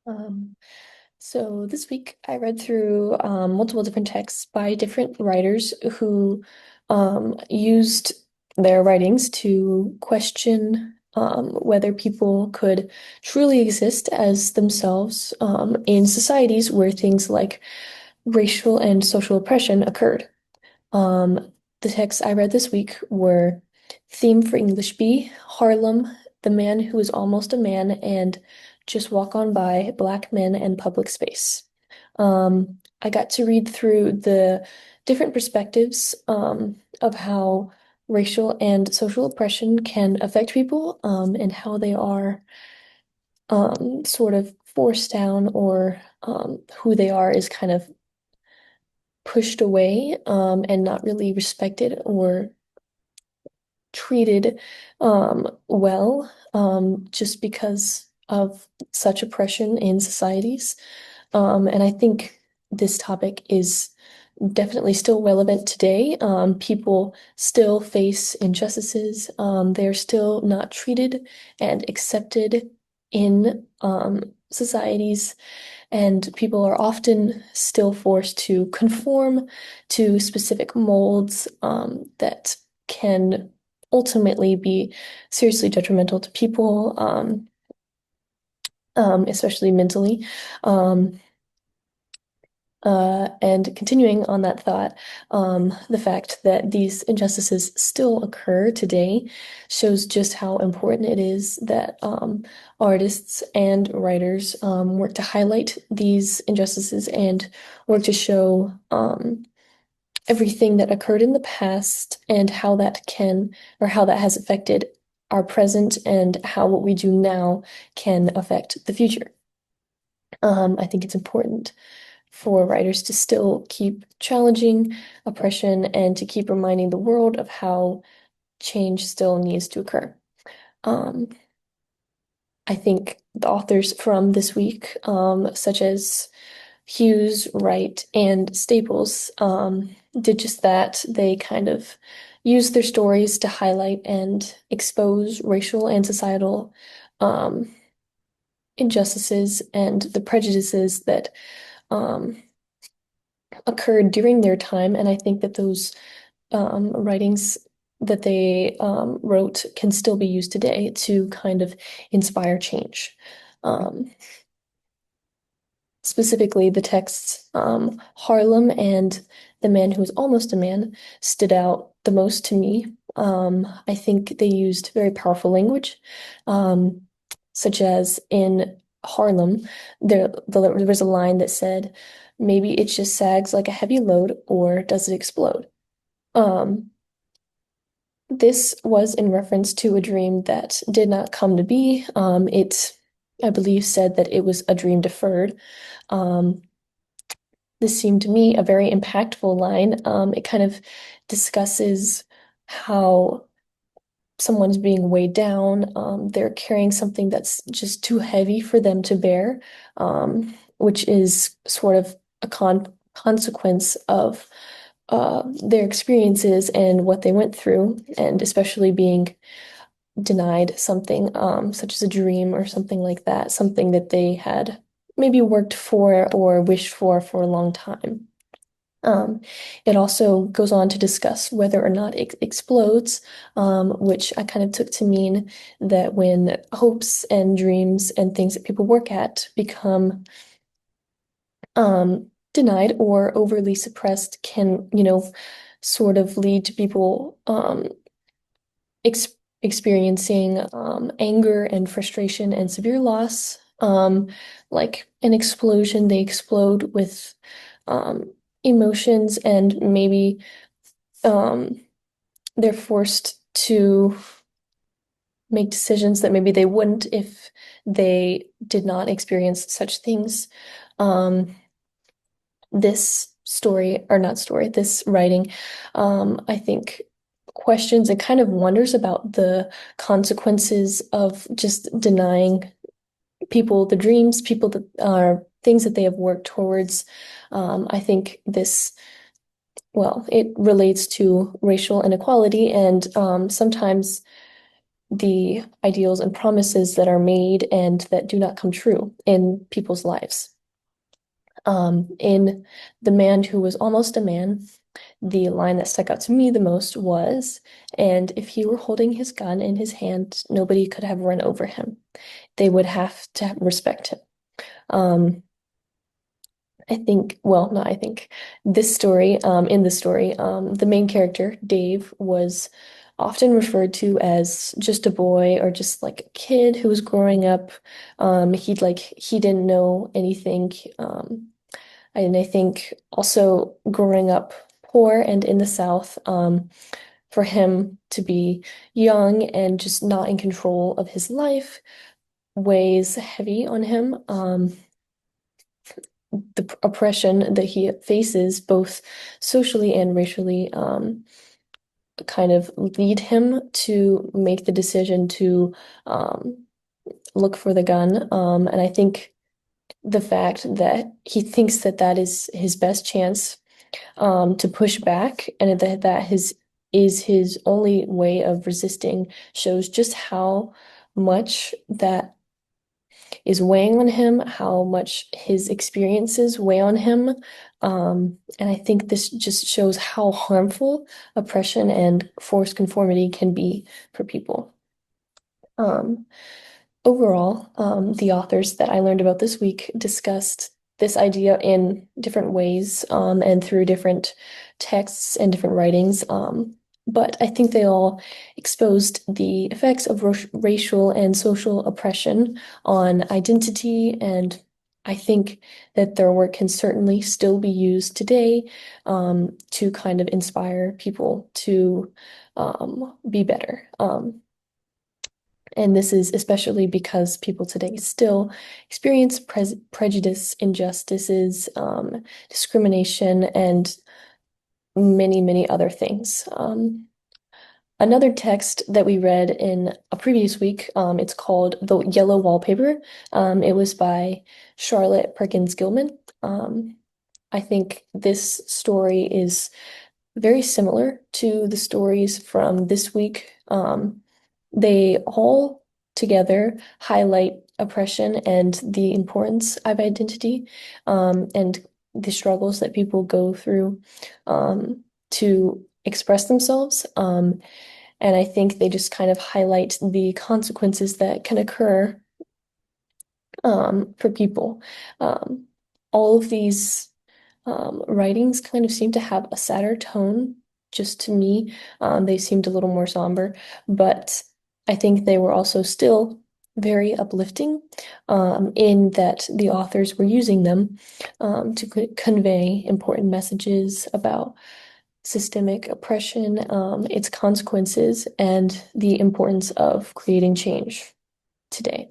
Um, so this week I read through multiple different texts by different writers who used their writings to question whether people could truly exist as themselves in societies where things like racial and social oppression occurred. Um, the texts I read this week were Theme for English B, Harlem, The Man Who Is Almost a Man, and Just Walk On By, Black Men and Public Space. I got to read through the different perspectives of how racial and social oppression can affect people and how they are sort of forced down or who they are is kind of pushed away and not really respected or treated well just because of such oppression in societies. And I think this topic is definitely still relevant today. People still face injustices. They're still not treated and accepted in societies, and people are often still forced to conform to specific molds that can ultimately be seriously detrimental to people, especially mentally. Um, and continuing on that thought, the fact that these injustices still occur today shows just how important it is that artists and writers work to highlight these injustices and work to show everything that occurred in the past and how that can, or how that has affected our present and how what we do now can affect the future. I think it's important for writers to still keep challenging oppression and to keep reminding the world of how change still needs to occur. Um, I think the authors from this week, such as Hughes, Wright, and Staples, did just that. They kind of used their stories to highlight and expose racial and societal um, injustices and the prejudices that um, occurred during their time. And I think that those writings that they wrote can still be used today to kind of inspire change. Um, Specifically, the texts Harlem and The Man Who Was Almost a Man stood out the most to me. I think they used very powerful language, um, such as in Harlem, there was a line that said, maybe it just sags like a heavy load, or does it explode? Um, this was in reference to a dream that did not come to be. I believe, said that it was a dream deferred. Um, this seemed to me a very impactful line. It kind of discusses how someone's being weighed down. They're carrying something that's just too heavy for them to bear, which is sort of a consequence of their experiences and what they went through, and especially being denied something such as a dream or something like that, something that they had maybe worked for or wished for a long time. Um, it also goes on to discuss whether or not it explodes, which I kind of took to mean that when hopes and dreams and things that people work at become denied or overly suppressed, can, sort of lead to people ex experiencing anger and frustration and severe loss. Like an explosion, they explode with um, emotions, and maybe um, they're forced to make decisions that maybe they wouldn't if they did not experience such things. Um, this story, or not story, this writing, I think questions and kind of wonders about the consequences of just denying people the dreams, people that are things that they have worked towards. I think this, well, it relates to racial inequality, and sometimes the ideals and promises that are made and that do not come true in people's lives. In The Man Who Was Almost a Man, the line that stuck out to me the most was, and if he were holding his gun in his hand, nobody could have run over him. They would have to respect him. Um, I think, well, not I think, this story, in the story, the main character, Dave, was often referred to as just a boy or just like a kid who was growing up. He didn't know anything. And I think also growing up poor and in the South, for him to be young and just not in control of his life weighs heavy on him. The oppression that he faces, both socially and racially, kind of lead him to make the decision to um, look for the gun. And I think the fact that he thinks that that is his best chance to push back, and that his is his only way of resisting shows just how much that is weighing on him, how much his experiences weigh on him. And I think this just shows how harmful oppression and forced conformity can be for people. Um, Overall, the authors that I learned about this week discussed this idea in different ways, and through different texts and different writings. But I think they all exposed the effects of racial and social oppression on identity, and I think that their work can certainly still be used today, to kind of inspire people to be better. And this is especially because people today still experience prejudice, injustices, discrimination, and many, many other things. Another text that we read in a previous week, it's called The Yellow Wallpaper. It was by Charlotte Perkins Gilman. I think this story is very similar to the stories from this week. They all together highlight oppression and the importance of identity, and the struggles that people go through to express themselves. And I think they just kind of highlight the consequences that can occur for people. Um, all of these writings kind of seem to have a sadder tone, just to me. They seemed a little more somber, but I think they were also still very uplifting, in that the authors were using them to convey important messages about systemic oppression, its consequences, and the importance of creating change today.